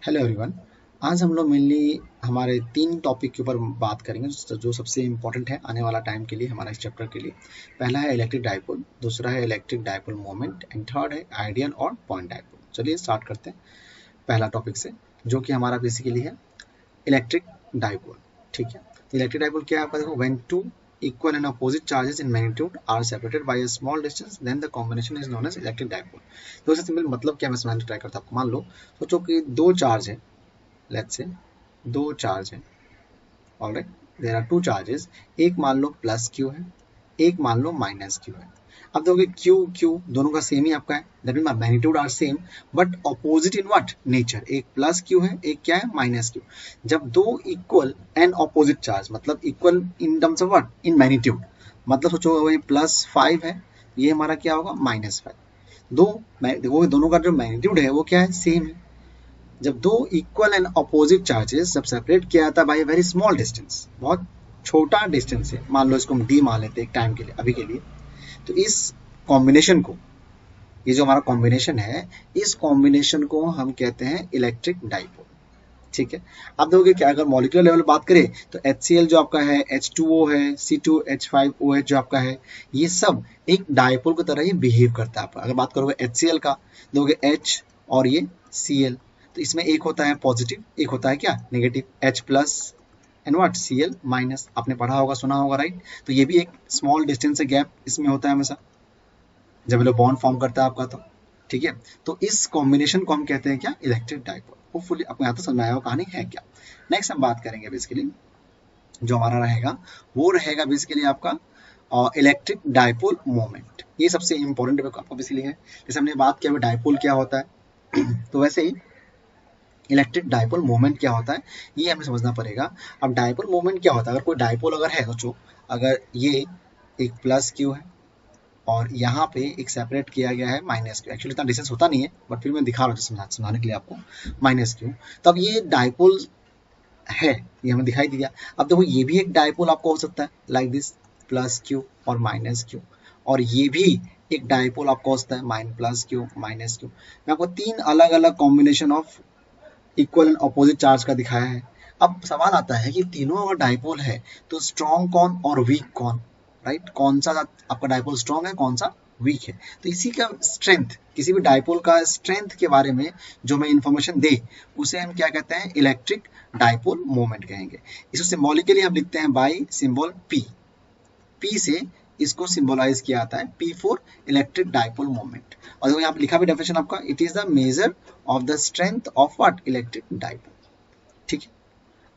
Hello everyone. आज हम लोग मेनली हमारे 3 टॉपिक के ऊपर बात करेंगे जो सबसे इम्पोर्टेंट है आने वाला टाइम के लिए, हमारा इस चैप्टर के लिए। पहला है इलेक्ट्रिक डाइपोल, दूसरा है electric dipole moment and third है आइडियल और पॉइंट डाइपोल। चलिए स्टार्ट करते हैं पहला टॉपिक से, जो कि हमारा बेसिकली है इलेक्ट्रिक डाइपोल। ठीक है, इलेक्ट्रिक डाइपोल क्या है आपका, देखो, when two equal and opposite charges in magnitude are separated by a small distance then the combination is known as electric dipole। तो इससे सिंपल मतलब क्या, मैं समझाने ट्राई करता हूँ आपको। मान लो सोचो कि दो चार्ज है, लेट्स से दो चार्ज है, alright, there are two charges. एक मान लो प्लस क्यू है, एक मान लो माइनस क्यू है। अब देखोगे क्यू क्यू दोनों का सेम ही आपका है, that mean magnitude are same but opposite in what nature. एक प्लस क्यू है, एक क्या है, माइनस क्यू। जब दो इक्वल एंड ऑपोजिट चार्ज, मतलब equal in terms of what, in magnitude, मतलब सोचो वही +5 है, ये हमारा क्या होगा, -5। दो देखो दोनों का जो मैग्नीट्यूड है वो क्या है, सेम है। जब दो इक्वल एंड अपोजिट चार्जेस जब सेपरेट किया जाता है बाय वेरी स्मॉल डिस्टेंस, बहुत छोटा डिस्टेंस है, मान लो इसको हम डी मान लेते हैं एक टाइम के लिए, अभी के लिए, तो इस कॉम्बिनेशन को, ये जो हमारा कॉम्बिनेशन है, इस कॉम्बिनेशन को हम कहते हैं इलेक्ट्रिक डाइपोल। ठीक है, अब देखोगे क्या, अगर मॉलिक्यूलर लेवल बात करें तो HCl जो आपका है, H2O है, C2H5OH जो आपका है, ये सब एक डाइपोल की तरह ही बिहेव करता है आपका। अगर बात करोगे HCl का, देखोगे H और ये Cl, तो इसमें एक होता है पॉजिटिव, एक होता है क्या, negative, H plus and what, Cl minus. आपने पढ़ा होगा, सुना होगा, राइट। तो ये भी एक स्मॉल डिस्टेंस से गैप इसमें होता है हमेशा जब ये बॉन्ड फॉर्म करता है आपका। तो ठीक है, तो इस कॉम्बिनेशन को हम कहते हैं क्या, इलेक्ट्रिक डाइपोल। होपफुली आपको यहाँ तो समझ में आया कहानी है क्या। नेक्स्ट हम बात करेंगे बेसिकली, जो हमारा रहेगा वो रहेगा बेसिकली आपका इलेक्ट्रिक डाइपोल मोमेंट। ये सबसे इंपॉर्टेंट आपको बेसिकली है। जैसे हमने बात किया डाइपोल क्या होता है तो वैसे ही इलेक्ट्रिक डाइपोल मोमेंट क्या होता है, ये हमें समझना पड़ेगा। अब डाइपोल मोमेंट क्या होता है, अगर कोई डाइपोल अगर है, सोचो अगर ये एक प्लस क्यू है और यहाँ पे एक सेपरेट किया गया है माइनस क्यू, एक्चुअली इतना डिस्टेंस होता नहीं है बट फिर मैं दिखा रहा हूँ समझाने के लिए आपको, माइनस क्यू। तब ये डाइपोल है, ये हमें दिखाई दिया। अब देखो ये भी एक डाइपोल आपको हो सकता है लाइक दिस, प्लस क्यू और माइनस क्यू, और ये भी एक डाइपोल आपको हो सकता है प्लस क्यू माइनस क्यू। मैं आपको 3 अलग अलग combination of equal and opposite charge का दिखाया है। अब सवाल आता है कि तीनों अगर डाइपोल है तो स्ट्रॉन्ग कौन और वीक कौन, राइट। कौन सा आपका डाइपोल स्ट्रॉन्ग है, कौन सा वीक है। तो इसी का स्ट्रेंथ, किसी भी डाइपोल का स्ट्रेंथ के बारे में जो हमें इंफॉर्मेशन दे, उसे हम क्या कहते हैं, इलेक्ट्रिक डाइपोल मोमेंट कहेंगे। इसको सिंबॉलिकली हम लिखते हैं बाई सिंबल पी। पी से इसको सिंबलाइज किया जाता है, P for electric dipole moment. और देखो यहाँ पे लिखा भी डेफिनेशन आपका, it is the measure of the strength of what, electric dipole. ठीक है,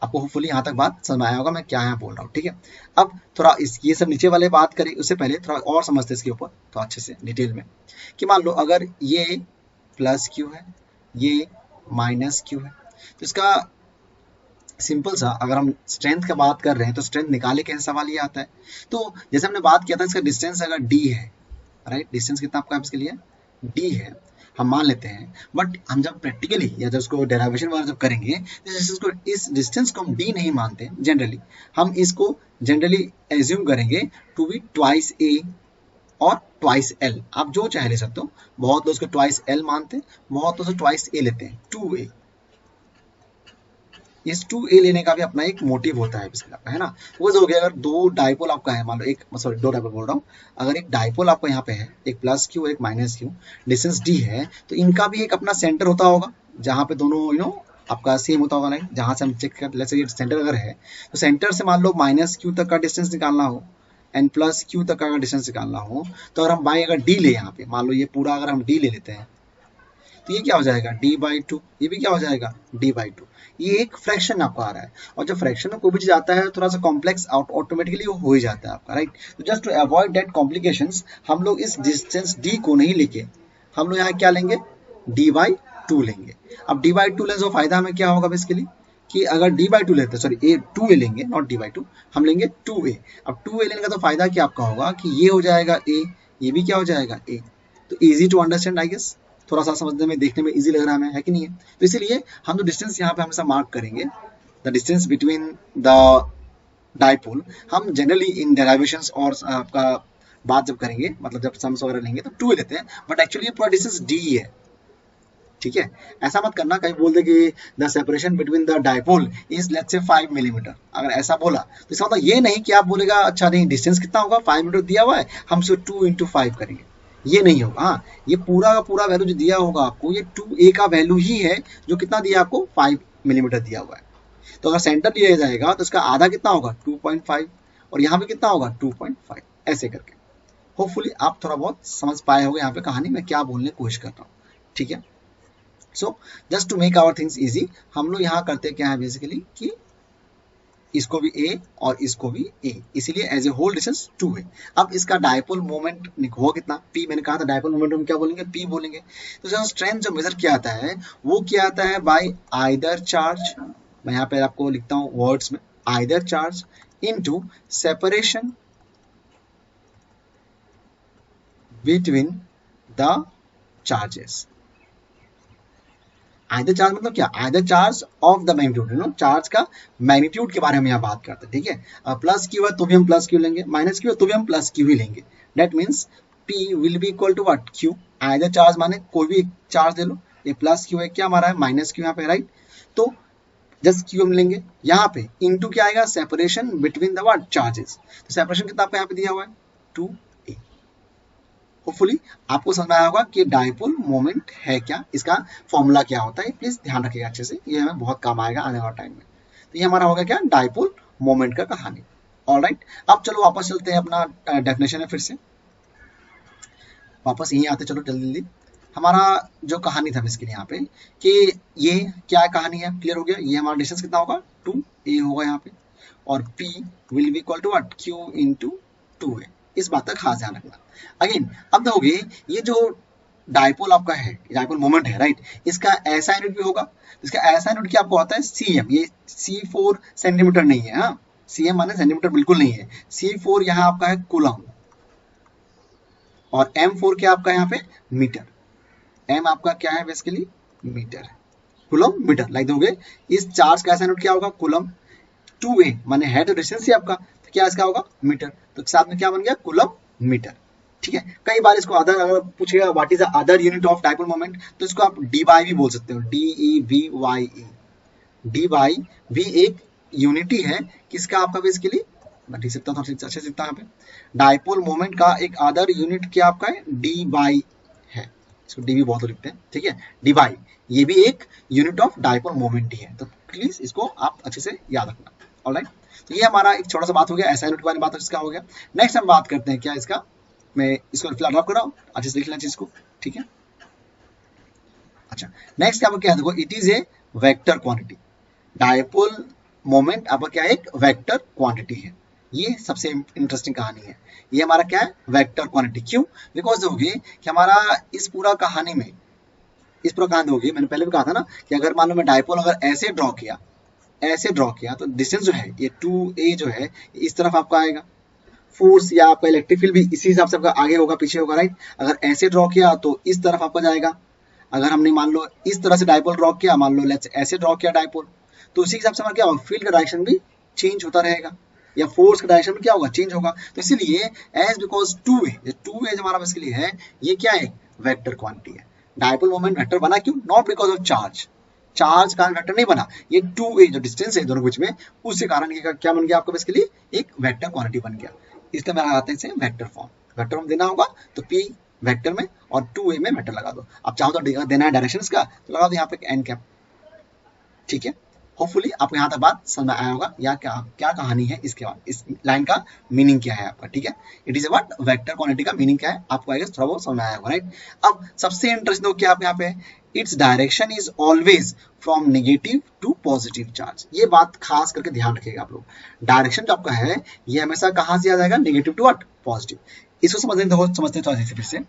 आपको होपफुली यहाँ तक बात समझ में आया होगा मैं क्या यहाँ बोल रहा हूँ। ठीक है, अब थोड़ा इस ये सब नीचे वाले बात करें उससे पहले थोड़ा और समझते इसके ऊपर तो अच्छे से डिटेल में, कि मान लो अगर ये प्लस क्यू है, ये माइनस क्यू है, तो इसका सिंपल सा, अगर हम स्ट्रेंथ की बात कर रहे हैं तो स्ट्रेंथ निकाले कैसे, सवाल ये आता है। तो जैसे हमने बात किया था, इसका डिस्टेंस अगर डी है, राइट, डिस्टेंस कितना आपका इसके लिए डी है, हम मान लेते हैं। बट हम जब प्रैक्टिकली या जब उसको डेरिवेशन वगैरह जब करेंगे तो इस डिस्टेंस को हम डी नहीं मानते जनरली, हम इसको जनरली एज्यूम करेंगे टू बी ट्वाइस ए और ट्वाइस एल। आप जो चाहे ले सकते हो, बहुत लोग उसको ट्वाइस एल मानते हैं, बहुत लोग ट्वाइस ए लेते हैं, 2a। इस 2a लेने का भी अपना एक मोटिव होता है है ना। वो हो गया, अगर दो डाइपोल आपका है, मान लो एक, सॉरी दो डाइपोल बोल रहा हूँ, अगर एक डाइपोल आपका यहाँ पे है, एक प्लस क्यू एक माइनस क्यू, डिस्टेंस डी है, तो इनका भी एक अपना सेंटर होता होगा जहाँ पे दोनों आपका सेम होता होगा, लाइक जहाँ से हम चेक कर, लेट्स से सेंटर अगर है तो सेंटर से मान लो माइनस क्यू तक का डिस्टेंस निकालना हो एंड प्लस क्यू तक का डिस्टेंस निकालना हो, तो अगर हम बाई अगर डी ले, यहाँ पे मान लो ये पूरा अगर हम डी ले लेते हैं, तो ये क्या हो जाएगा, d/2। ये भी क्या हो जाएगा, d/2। ये एक फ्रैक्शन आपका आ रहा है, और जब फ्रैक्शन में कोई भी चीज आता है थोड़ा सा कॉम्प्लेक्स ऑटोमेटिकली वो हो ही जाता है आपका, राइट। तो just to avoid that complications, हम लोग इस डिस्टेंस d को नहीं लेके हम लोग यहाँ क्या लेंगे, d/2 लेंगे। अब d/2 लेने से फायदा हमें क्या होगा बेसिकली, कि अगर d/2 लेते हैं, सॉरी 2a लेंगे, नॉट d/2, हम लेंगे 2a। अब 2a लेने का तो फायदा क्या आपका होगा कि ये हो जाएगा a, ये भी क्या हो जाएगा a। तो easy to understand I guess, थोड़ा सा समझने में देखने में इजी लग रहा है कि नहीं है। तो इसीलिए हम जो डिस्टेंस यहाँ पे हमेशा मार्क करेंगे, the distance between the dipole, हम जनरली इन डेरिवेशंस और आपका बात जब करेंगे, मतलब जब सम्स वगैरह लेंगे तो 2 लेते हैं, बट एक्चुअली ये पूरा डिस्टेंस डी है, ठीक है, ऐसा मत करना कहीं बोल दे कि the separation between the dipole is let's say 5 millimetre, अगर ऐसा बोला तो इसका मतलब ये नहीं कि आप बोलेगा अच्छा नहीं डिस्टेंस कितना होगा 5 मीटर दिया हुआ है हम उसको 2 × 5 करेंगे, ये नहीं होगा। हाँ, ये पूरा का पूरा वैल्यू जो दिया होगा आपको ये 2a का वैल्यू ही है जो कितना दिया आपको 5 मिलीमीटर दिया हुआ है। तो अगर सेंटर दिया जाएगा तो इसका आधा कितना होगा 2.5 और यहाँ पे कितना होगा 2.5, ऐसे करके। होपफुली आप थोड़ा बहुत समझ पाए होंगे यहाँ पे कहानी में क्या बोलने की कोशिश कर रहा हूँ, ठीक है। So just to make our things easy, हम लोग यहाँ करते क्या है बेसिकली कि इसको भी a और इसको भी a, इसीलिए एज ए होल डिस्टेंस 2 है। अब इसका डायपोल मोमेंट हुआ कितना p, मैंने कहा था डायपोल मोमेंट हम क्या बोलेंगे p बोलेंगे। तो जो स्ट्रेंथ जो मेजर किया आता है वो क्या आता है बाय आइदर चार्ज, मैं यहाँ पे आपको लिखता हूँ वर्ड्स में, either charge into separation between the charges. Either charge मतलब क्या, either charge of the magnitude, no charge का मैग्नीट्यूड के बारे में यहाँ बात करते हैं, ठीक है। प्लस क्यू है तो भी हम प्लस क्यू लेंगे, माइनस क्यू है तो भी हम प्लस क्यू ही लेंगे। That means P will be equal to what Q, either charge माने कोई भी चार्ज ले लो, ये प्लस क्यू है क्या हमारा है माइनस क्यू यहाँ पे, राइट। तो जस्ट क्यू हम लेंगे, यहाँ पे इनटू क्या आएगा separation between the what charges. तो सेपरेशन कितना आपको यहाँ पे दिया हुआ है 2a। होपफुली आपको समझ में आया होगा कि डायपोल मोमेंट है क्या, इसका फॉर्मूला क्या होता है, प्लीज ध्यान रखिएगा अच्छे से, ये हमें बहुत काम आएगा आने वाले टाइम में। तो ये हमारा होगा क्या डायपोल मोमेंट का कहानी। ऑलराइट, अब चलो वापस चलते हैं अपना डेफिनेशन है, फिर से वापस यहीं आते, चलो जल्दी जल्दी। हमारा जो कहानी था इसके लिए यहाँ पे कि ये क्या कहानी है, क्लियर हो गया। ये हमारा डिस्टेंस कितना होगा 2a होगा यहाँ पे, और p will be equal to what q × 2a। इस बात का खास ध्यान रखना। अगेन अब देखोगे ये जो डायपोल आपका है, डायपोल मोमेंट है, राइट, इसका ऐसा यूनिट भी होगा, इसका ऐसा यूनिट क्या आपको आता है cm, ये c4 सेंटीमीटर नहीं है, हाँ cm माने सेंटीमीटर बिल्कुल नहीं है, c4 यहाँ आपका है कूलम, और m4 क्या आपका यहाँ पे मीटर, m आपका क्या है बेसिकली मीटर, कूलम मीटर लाइक दोगे। इस चार्ज का ऐसा यूनिट क्या होगा कूलम, 2a माने है तो डिस्टेंस ही आपका, तो क्या इसका होगा मीटर, तो साथ में क्या बन गया कूलम मीटर, ठीक है। कई बार इसको अदर अगर पूछेगा what is the other unit of dipole moment, तो इसको आप डी बाई भी बोल सकते हो, DEVYE, डी बाई भी एक यूनिटी है किसका आपका बेसिकली, मैं ठीक सकता हूँ थोड़ा अच्छे से लिखता हूँ यहाँ पे, डायपोल मोमेंट का एक अदर यूनिट क्या आपका है डी बाई है, इसको डी भी बहुत लिखते हैं, ठीक है, डी बाई ये भी एक यूनिट ऑफ डायपोल मोमेंट ही है, तो प्लीज इसको आप अच्छे से याद रखना। ऑलराइट, तो ये हमारा एक छोटा सा बात हो गया, ऐसा यूनिट के बारे में बात इसका हो गया। नेक्स्ट हम बात करते हैं क्या इसका, मैं इसको फिलहाल ड्रॉप कर रहा हूँ, अच्छे से लिख लेना चीज को, ठीक है। अच्छा नेक्स्ट आपका क्या है, देखो it is a vector quantity, dipole moment आपका क्या है एक वेक्टर क्वांटिटी है, ये सबसे इंटरेस्टिंग कहानी है। ये हमारा क्या है वेक्टर क्वांटिटी, क्यों, बिकॉज देखोगे कि हमारा इस पूरा कहानी में, इस पूरा कहानी होगी, मैंने पहले भी कहा था ना कि अगर मान लो मैं डायपोल अगर ऐसे ड्रॉ किया तो डिस्टेंस जो है ये 2a जो है इस तरफ आपका आएगा, फोर्स या आपका इलेक्ट्रिक फील्ड भी इसी हिसाब से आपका आगे होगा पीछे होगा, राइट। अगर ऐसे ड्रॉ किया तो इस तरफ आपका जाएगा, अगर हमने मान लो इस तरह से डायपोल ड्रॉ किया, मान लो लेट्स ऐसे ड्रॉ किया डायपोल, तो उसी हिसाब से हमारा क्या होगा फील्ड का डायरेक्शन भी चेंज होता रहेगा, या फोर्स का डायरेक्शन भी क्या होगा चेंज होगा। तो इसीलिए एज बिकॉज 2a जो हमारा बेसिकली है ये क्या है वेक्टर क्वांटिटी है। डायपोल मोमेंट वेक्टर बना क्यों, नॉट बिकॉज ऑफ चार्ज कारण वेक्टर नहीं बना, ये 2a जो डिस्टेंस है दोनों के बीच में उसके कारण ये क्या बन गया आपका बेसिकली एक वेक्टर क्वांटिटी बन गया। इसलिए मैं लगाते हैं इसे वेक्टर फॉर्म, वेक्टर फॉर्म देना होगा तो p वेक्टर में और 2a में वेक्टर लगा दो। अब चाहो तो देना है डायरेक्शंस का तो लगा दो यहाँ पे एन कैप, ठीक है। होपफुली आपको यहाँ तक बात समझ में आया होगा या क्या कहानी है इसके बाद, इस लाइन का मीनिंग क्या है आपका, ठीक है। It is about vector quantity का मीनिंग क्या है आपको आएगा थोड़ा बहुत समझ में आया होगा, राइट। अब सबसे इंटरेस्टिंग क्या आप यहाँ पे, its direction is always from negative to positive charge, ये बात खास करके ध्यान रखिएगा आप लोग। डायरेक्शन जो आपका है ये हमेशा कहाँ से आ जाएगा नेगेटिव टू व्हाट पॉजिटिव। इसको समझते थोड़ा फिर से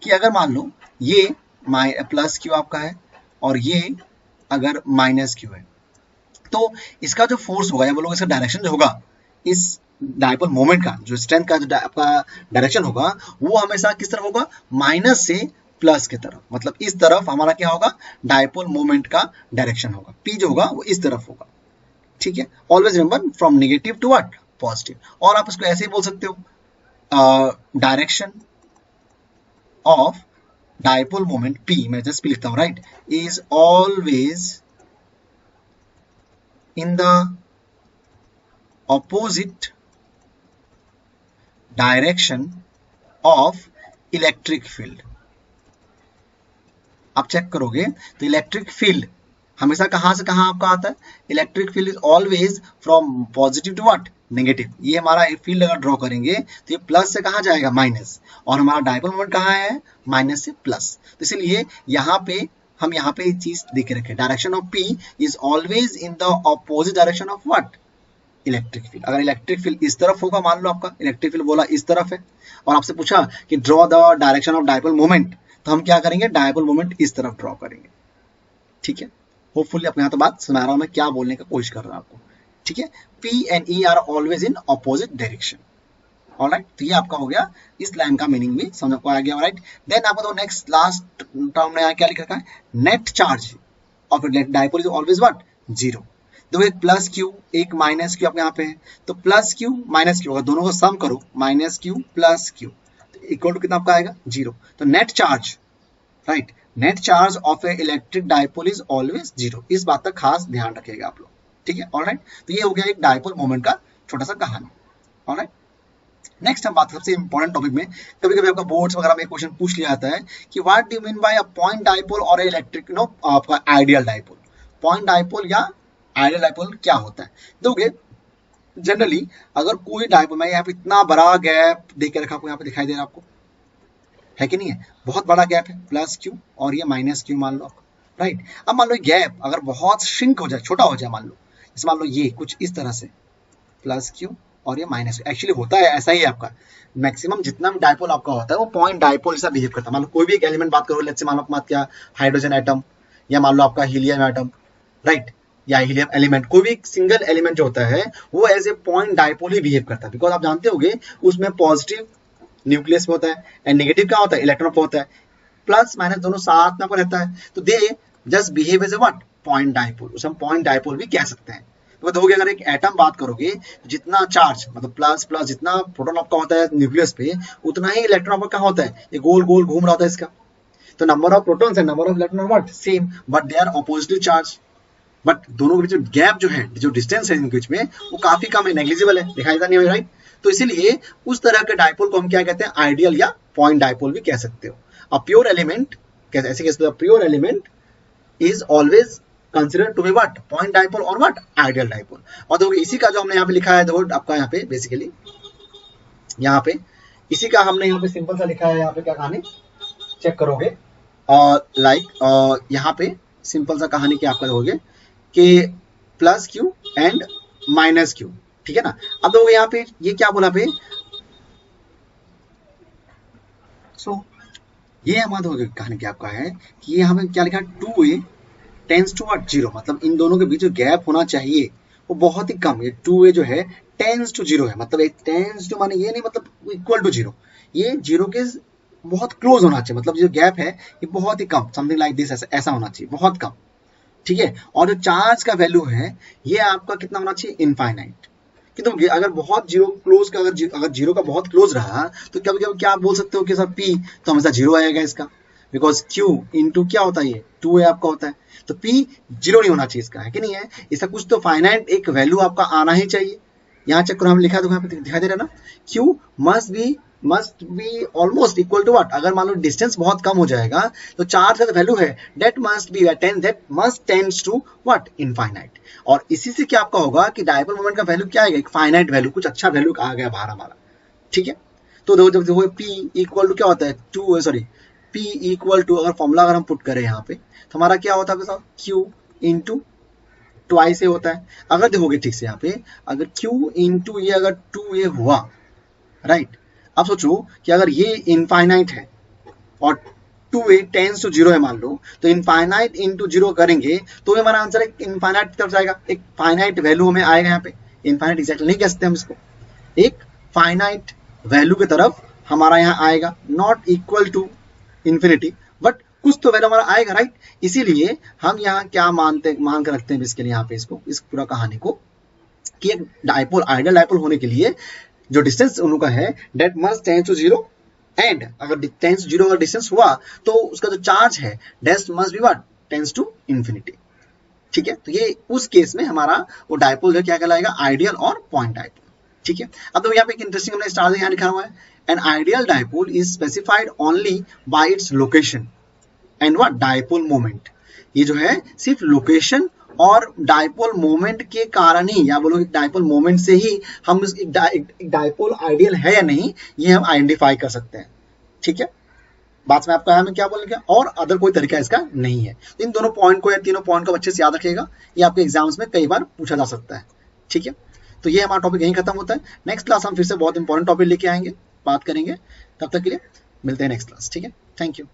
कि अगर मान लो ये प्लस क्यू आपका है और ये अगर माइनस क्यू है, तो इसका जो फोर्स होगा या बोलोगे इसका डायरेक्शन जो होगा इस डायपोल मोमेंट का जो स्ट्रेंथ का जो आपका डायरेक्शन होगा वो हमेशा किस तरफ होगा माइनस से प्लस की तरफ, मतलब इस तरफ हमारा क्या होगा डायपोल मोमेंट का डायरेक्शन होगा, p जो होगा वो इस तरफ होगा, ठीक है। Always remember from negative to what positive, और आप इसको ऐसे ही बोल सकते हो direction of dipole moment P, मैं जस्ट P लिखता हूं, right, is always in the opposite direction of electric field. आप चेक करोगे तो इलेक्ट्रिक फील्ड हमेशा कहां से कहां आपका आता है, electric field is always from positive to what, negative. ये हमारा फील्ड अगर ड्रॉ करेंगे तो ये प्लस से कहां जाएगा, माइनस, और हमारा डाइपोल मोमेंट कहां है, माइनस से प्लस। तो इसलिए यहाँ पे हम यहाँ पे एक चीज देख के रखें, direction of P is always in the opposite direction of what, electric field. अगर इलेक्ट्रिक फील्ड इस तरफ होगा, मान लो आपका इलेक्ट्रिक फील्ड बोला इस तरफ है, और आपसे पूछा कि draw the direction of dipole moment, तो हम क्या करेंगे, डाइपोल मोमेंट इस तरफ ड्रॉ करेंगे। ठीक है, होपफुली आपको यहाँ तो बात सुना रहा हूं मैं, क्या बोलने का कोशिश कर रहा हूं आपको। ठीक है, P and E are always in opposite direction. Alright, तो ये आपका हो गया, इस लाइन का मीनिंग भी समझ को आ गया। ऑलराइट, देन आपको तो नेक्स्ट लास्ट टर्म में यहाँ क्या लिख रखा है, net charge of dipole is always what, zero. देखो एक प्लस क्यू एक माइनस क्यू आपके यहाँ पे है, तो प्लस क्यू माइनस क्यू, अगर दोनों को सम करो, minus Q plus Q equal to कितना आपका आएगा, जीरो। तो net charge, right, net charge of a electric dipole is always zero. इस बात का खास ध्यान रखिएगा आप लोग। ठीक है, ऑलराइट, तो ये हो गया एक डाइपोल मोमेंट का छोटा सा कहानी। ऑलराइट, नेक्स्ट हम बात सबसे इंपॉर्टेंट टॉपिक में, कभी कभी आपका बोर्ड्स वगैरह में क्वेश्चन पूछ लिया जाता है कि what do you mean by a point dipole और इलेक्ट्रिक नो आपका आइडियल डाइपोल। पॉइंट डाइपोल या आइडियल डाइपोल क्या होता है, दोगे जनरली अगर कोई डाइपोल, मैं यहाँ पे इतना बड़ा गैप दे के रखा, आपको यहाँ पे दिखाई दे रहा है आपको, है कि नहीं है, बहुत बड़ा गैप है, प्लस क्यू और ये माइनस क्यू मान लो, राइट। अब मान लो गैप अगर बहुत श्रिंक हो जाए, छोटा हो जाए, मान लो जैसे मान लो ये कुछ इस तरह से, प्लस क्यू और ये माइनस क्यू, एक्चुअली होता है ऐसा ही आपका मैक्सिमम जितना भी डाइपोल आपका होता है वो पॉइंट डाइपोल जैसा बिहेव करता है। मान लो कोई भी एक एलिमेंट बात करो, लेट्स से मान लो बात क्या हाइड्रोजन एटम, या मान लो आपका हीलियम एटम, राइट, या हीलियम एलिमेंट, कोई भी एक सिंगल एलिमेंट जो होता है वो एज ए पॉइंट डाइपोल ही बिहेव करता है। बिकॉज आप जानते होंगे उसमें पॉजिटिव न्यूक्लियस में होता है एंड नेगेटिव क्या होता है, इलेक्ट्रॉन पे होता है, प्लस माइनस दोनों साथ में आपको रहता है, तो they just behave as a what, point dipole. उसे हम पॉइंट डाइपोल भी कह सकते हैं। तो होगे अगर एक एटम बात करोगे, जितना चार्ज मतलब प्लस प्लस जितना प्रोटॉन आपका होता है न्यूक्लियस पे, उतना ही इलेक्ट्रॉन आपका कहाँ होता है, ये गोल गोल घूम रहा होता है इसका। तो number of protons and number of electron what, same, but they are oppositely charge. But दोनों के बीच जो गैप जो है, जो डिस्टेंस है इनके बीच में, वो काफी कम है, नेग्लिजिबल है, दिखाई देता नहीं है, राइट। तो इसीलिए उस तरह के डाइपोल को हम क्या कहते हैं, आइडियल या पॉइंट डाइपोल भी कह सकते हो। अ प्योर एलिमेंट कैसे, ऐसे कह सकते हो, pure element is always consider to be what, point dipole और व्हाट, आइडियल डाइपोल। और देखो इसी का जो हमने यहाँ पे लिखा है, देखो आपका यहाँ पे बेसिकली यहाँ पे इसी का हमने यहाँ पे सिंपल सा लिखा है, यहाँ पे क्या कहानी चेक करोगे, और लाइक यहाँ पे सिंपल सा कहानी क्या आपका होगे कि plus Q and minus Q, ठीक है ना। अब देखो यहाँ पे ये क्या बोला पे, सो ये हमारा कहानी क्या आपका है कि यहाँ पे क्या लिखा, 2a tense to what, zero. मतलब इन दोनों के बीच जो गैप होना चाहिए वो बहुत ही कम, ये 2a जो है टेंस टू जीरो है, मतलब एक टेंस टू माने ये नहीं मतलब इक्वल टू जीरो, ये जीरो के बहुत क्लोज होना चाहिए, मतलब जो गैप है ये बहुत ही कम, समथिंग लाइक दिस, ऐसा होना चाहिए, बहुत कम, ठीक है। और जो चार्ज का वैल्यू है ये आपका कितना होना चाहिए, इनफाइनाइट। किंतु अगर बहुत जीरो क्लोज का, अगर जीरो का बहुत क्लोज रहा तो कभी कभी क्या आप बोल सकते हो कि सर पी तो हमेशा जीरो आएगा इसका, बिकॉज क्यू इंटू क्या होता है, ये 2a आपका होता है, तो p जीरो नहीं होना चाहिए इसका, है कि नहीं है, इसका कुछ तो फाइनाइट एक वैल्यू आपका आना ही चाहिए। यहाँ चेक करो, हम लिखा यहाँ पे दिखाई दे रहा है ना, q must be almost equal to what, अगर मान लो डिस्टेंस बहुत कम हो जाएगा तो चार्ज का वैल्यू है that must tends to what, infinite. और इसी से क्या आपका होगा कि डाइपोल मोमेंट का वैल्यू क्या आएगा, एक फाइनाइट वैल्यू, कुछ अच्छा वैल्यू आ गया बाहर हमारा, ठीक है। तो देखो जब p इक्वल टू क्या होता है, p इक्वल टू, अगर फॉर्मूला अगर हम पुट करें यहाँ पे तो हमारा क्या होता है, q इंटू ट्वाइस ए होता है। अगर देखोगे ठीक से यहाँ पे, अगर q इंटू ये अगर 2a हुआ, राइट। अब सोचो कि अगर ये इनफाइनाइट है और 2a टेंस टू जीरो है मान लो, तो इनफाइनाइट इंटू जीरो करेंगे तो हमारा आंसर एक इनफाइनाइट की तरफ जाएगा, एक फाइनाइट वैल्यू हमें आएगा यहाँ पे, इनफाइनाइट एग्जैक्टली नहीं कह सकते हम इसको, एक फाइनाइट वैल्यू की तरफ हमारा यहाँ आएगा, not equal to infinity, but कुछ तो वैल्यू हमारा आएगा, राइट। इसीलिए हम यहाँ क्या मान कर रखते हैं इसके लिए, यहाँ पे इसको, इस पूरा कहानी को, कि एक डाइपोल, आइडियल डाइपोल होने के लिए जो डिस्टेंस उनका है that must tends to zero, and अगर टेंस जीरो अगर डिस्टेंस हुआ तो उसका जो चार्ज है dash must be what tends to infinity. ठीक है, तो ये उस केस में हमारा वो डायपोल जो क्या कहलाएगा, आइडियल और पॉइंट डायपोल। ठीक है, अब तो यहाँ पे एक इंटरेस्टिंग हमने स्टार यहाँ लिखा हुआ है, an ideal dipole is specified only by its location and what dipole moment. ये जो है सिर्फ लोकेशन और डायपोल मोमेंट के कारण ही, या बोलो डायपोल मोमेंट से ही हम डायपोल आइडियल है या नहीं ये हम आइडेंटिफाई कर सकते हैं। ठीक है, बात में आपको हमें क्या बोलेंगे, और अदर कोई तरीका इसका नहीं है। इन दोनों पॉइंट को या तीनों पॉइंट को अच्छे से याद रखिएगा, ये आपके एग्जाम्स में कई बार पूछा जा सकता है। ठीक है, तो ये हमारा टॉपिक यहीं खत्म होता है। नेक्स्ट क्लास हम फिर से बहुत इंपॉर्टेंट टॉपिक लेके आएंगे, बात करेंगे। तब तक के लिए मिलते हैं नेक्स्ट क्लास। ठीक है, थैंक यू।